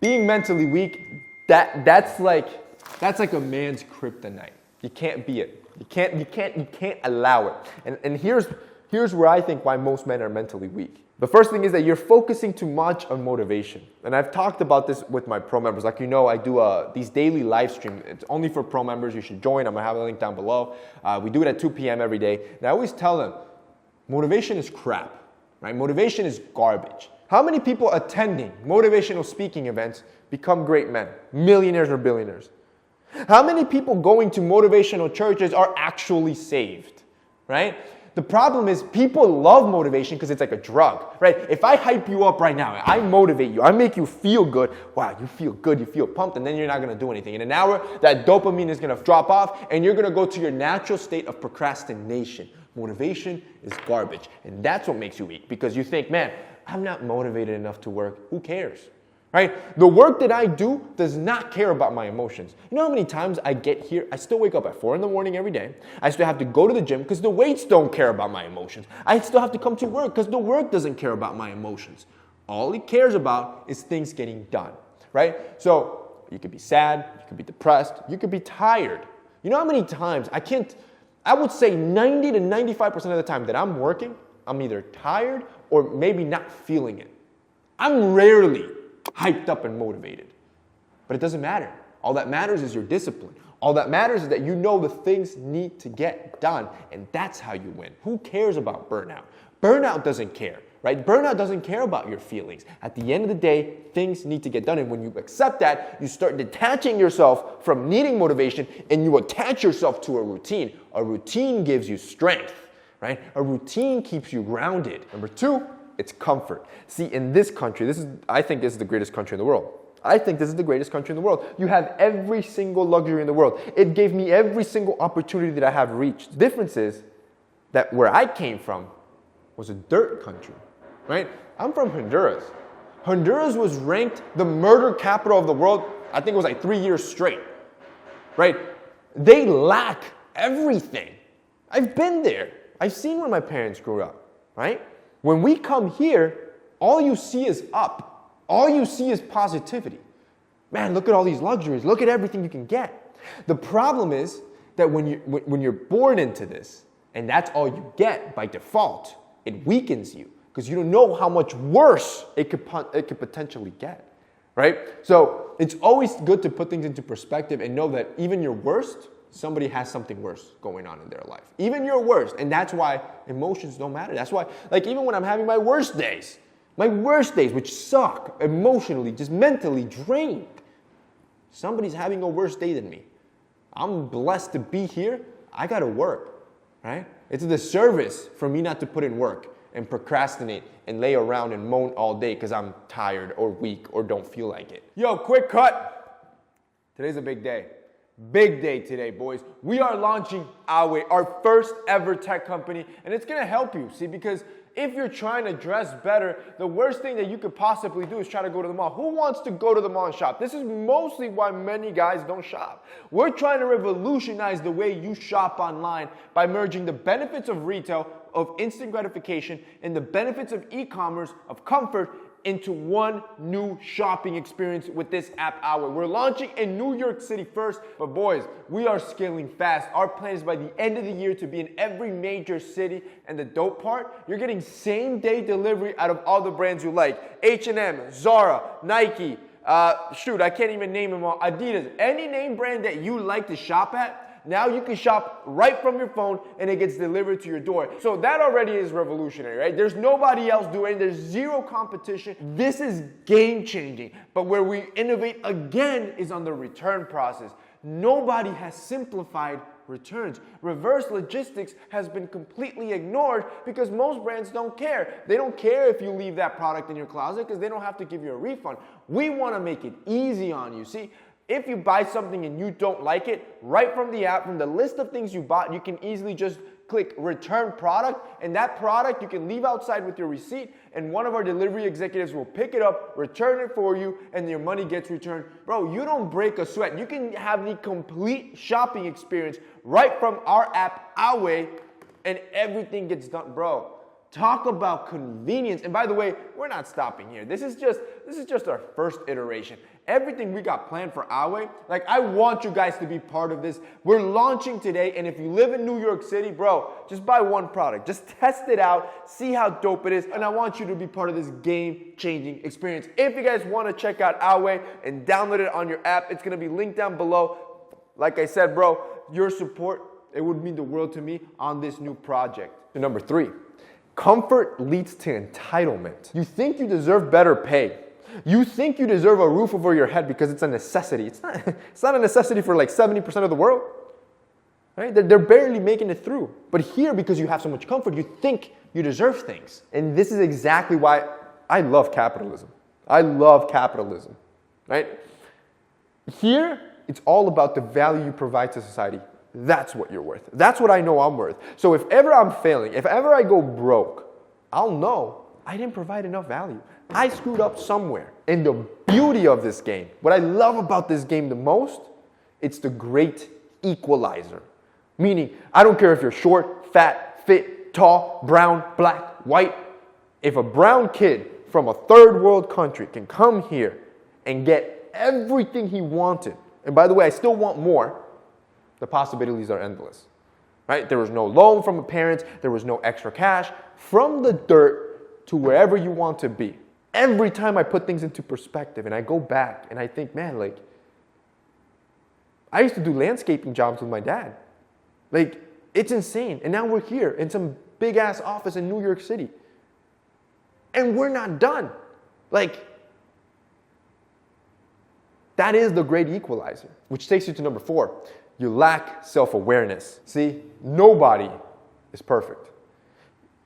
Being mentally weak, that's like a man's kryptonite. You can't be it. You can't allow it. And here's where I think why most men are mentally weak. The first thing is that you're focusing too much on motivation. And I've talked about this with my pro members. Like, you know, I do these daily live streams. It's only for pro members. You should join. I'm going to have a link down below. We do it at 2 p.m. every day. And I always tell them, motivation is crap, right? Motivation is garbage. How many people attending motivational speaking events become great men, millionaires or billionaires? How many people going to motivational churches are actually saved, right? The problem is people love motivation because it's like a drug, right? If I hype you up right now, I motivate you, I make you feel good, wow, you feel good, you feel pumped, and then you're not going to do anything. In an hour, that dopamine is going to drop off, and you're going to go to your natural state of procrastination. Motivation is garbage, and that's what makes you weak, because you think, man, I'm not motivated enough to work. Who cares? Right? The work that I do does not care about my emotions. You know how many times I get here, I still wake up at 4 in the morning every day. I still have to go to the gym because the weights don't care about my emotions. I still have to come to work because the work doesn't care about my emotions. All it cares about is things getting done, right? So you could be sad, you could be depressed, you could be tired. You know how many times I would say 90 to 95% of the time that I'm working, I'm either tired or maybe not feeling it. I'm rarely hyped up and motivated. But it doesn't matter. All that matters is your discipline. All that matters is that you know the things need to get done, and that's how you win. Who cares about burnout? Burnout doesn't care, right? Burnout doesn't care about your feelings. At the end of the day, things need to get done, and when you accept that, you start detaching yourself from needing motivation, and you attach yourself to a routine. A routine gives you strength, right? A routine keeps you grounded. Number 2, it's comfort. See, in this country, I think this is the greatest country in the world. I think this is the greatest country in the world. You have every single luxury in the world. It gave me every single opportunity that I have reached. The difference is that where I came from was a dirt country, right? I'm from Honduras. Honduras was ranked the murder capital of the world, I think it was like 3 years straight, right? They lack everything. I've been there. I've seen where my parents grew up, right? When we come here, all you see is up. All you see is positivity. Man, look at all these luxuries. Look at everything you can get. The problem is that when you're born into this, and that's all you get by default, it weakens you because you don't know how much worse it could potentially get, right? So it's always good to put things into perspective and know that even your worst, somebody has something worse going on in their life. Even your worst. And that's why emotions don't matter. That's why, like, even when I'm having my worst days, which suck emotionally, just mentally drained, somebody's having a worse day than me. I'm blessed to be here. I got to work, right? It's a disservice for me not to put in work and procrastinate and lay around and moan all day because I'm tired or weak or don't feel like it. Yo, quick cut. Today's a big day. Big day today, boys. We are launching Awe, our first ever tech company, and it's gonna help you, see, because if you're trying to dress better, the worst thing that you could possibly do is try to go to the mall. Who wants to go to the mall and shop? This is mostly why many guys don't shop. We're trying to revolutionize the way you shop online by merging the benefits of retail, of instant gratification, and the benefits of e-commerce, of comfort, into one new shopping experience with this app, Awe. We're launching in New York City first, but boys, we are scaling fast. Our plan is by the end of the year to be in every major city, and the dope part, you're getting same-day delivery out of all the brands you like. H&M, Zara, Nike, shoot, I can't even name them all, Adidas, any name brand that you like to shop at, now you can shop right from your phone and it gets delivered to your door. So that already is revolutionary, right? There's nobody else doing it. There's zero competition. This is game changing. But where we innovate again is on the return process. Nobody has simplified returns. Reverse logistics has been completely ignored because most brands don't care. They don't care if you leave that product in your closet because they don't have to give you a refund. We want to make it easy on you. See, if you buy something and you don't like it, right from the app, from the list of things you bought, you can easily just click return product, and that product you can leave outside with your receipt, and one of our delivery executives will pick it up, return it for you, and your money gets returned. Bro, you don't break a sweat. You can have the complete shopping experience right from our app, Awe, and everything gets done. Bro, Talk about convenience. And by the way, we're not stopping here. This is just our first iteration. Everything we got planned for Awe, like I want you guys to be part of this. We're launching today, and if you live in New York City, bro, just buy one product. Just test it out, see how dope it is, and I want you to be part of this game-changing experience. If you guys want to check out Awe and download it on your app, it's going to be linked down below. Like I said, bro, your support, it would mean the world to me on this new project. And number 3. Comfort leads to entitlement. You think you deserve better pay. You think you deserve a roof over your head because it's a necessity. It's not a necessity for like 70% of the world. Right? They're barely making it through. But here, because you have so much comfort, you think you deserve things. And this is exactly why I love capitalism. I love capitalism. Right? Here, it's all about the value you provide to society. That's what you're worth. That's what I know I'm worth. So if ever I'm failing, if ever I go broke, I'll know I didn't provide enough value. I screwed up somewhere. And the beauty of this game, what I love about this game the most, it's the great equalizer. Meaning, I don't care if you're short, fat, fit, tall, brown, black, white. If a brown kid from a third world country can come here and get everything he wanted, and by the way, I still want more, the possibilities are endless, right? There was no loan from the parents. There was no extra cash. From the dirt to wherever you want to be. Every time I put things into perspective and I go back and I think, man, like, I used to do landscaping jobs with my dad. Like, it's insane. And now we're here in some big-ass office in New York City. And we're not done. Like, that is the great equalizer, which takes you to number 4. You lack self-awareness. See, nobody is perfect.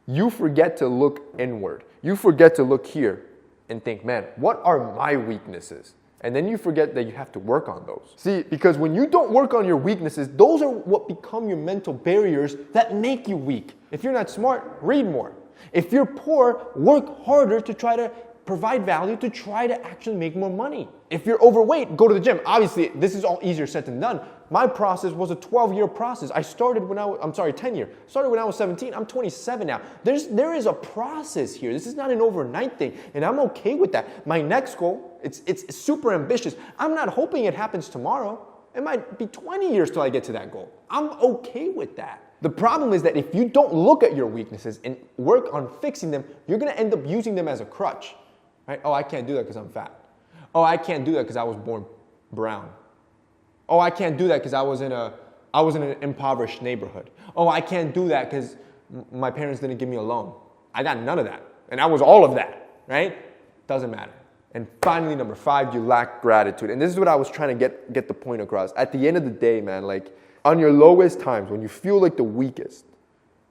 You forget to look inward. You forget to look here and think, man, what are my weaknesses? And then you forget that you have to work on those. See, because when you don't work on your weaknesses, those are what become your mental barriers that make you weak. If you're not smart, read more. If you're poor, work harder to try to provide value, to try to actually make more money. If you're overweight, go to the gym. Obviously, this is all easier said than done. My process was a 12-year process. I started when I was, 10 year. Started when I was 17. I'm 27 now. There is a process here. This is not an overnight thing, and I'm okay with that. My next goal, it's super ambitious. I'm not hoping it happens tomorrow. It might be 20 years till I get to that goal. I'm okay with that. The problem is that if you don't look at your weaknesses and work on fixing them, you're going to end up using them as a crutch. Right? Oh, I can't do that because I'm fat. Oh, I can't do that because I was born brown. Oh, I can't do that because I was in an impoverished neighborhood. Oh, I can't do that because my parents didn't give me a loan. I got none of that. And I was all of that, right? Doesn't matter. And finally, number 5, you lack gratitude. And this is what I was trying to get the point across. At the end of the day, man, like on your lowest times, when you feel like the weakest,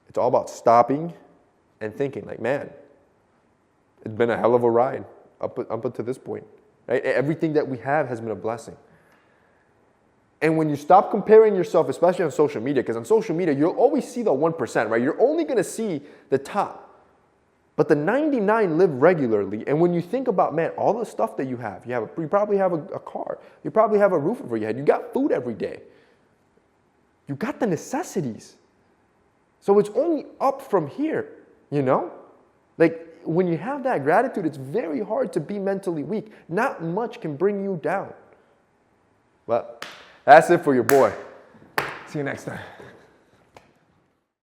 it's all about stopping and thinking like, man, it's been a hell of a ride up until this point. Right? Everything that we have has been a blessing. And when you stop comparing yourself, especially on social media, because on social media, you'll always see the 1%, right? You're only going to see the top. But the 99 live regularly. And when you think about, man, all the stuff that you probably have a car. You probably have a roof over your head. You got food every day. You got the necessities. So it's only up from here, you know? Like, when you have that gratitude, it's very hard to be mentally weak. Not much can bring you down. But that's it for your boy. See you next time.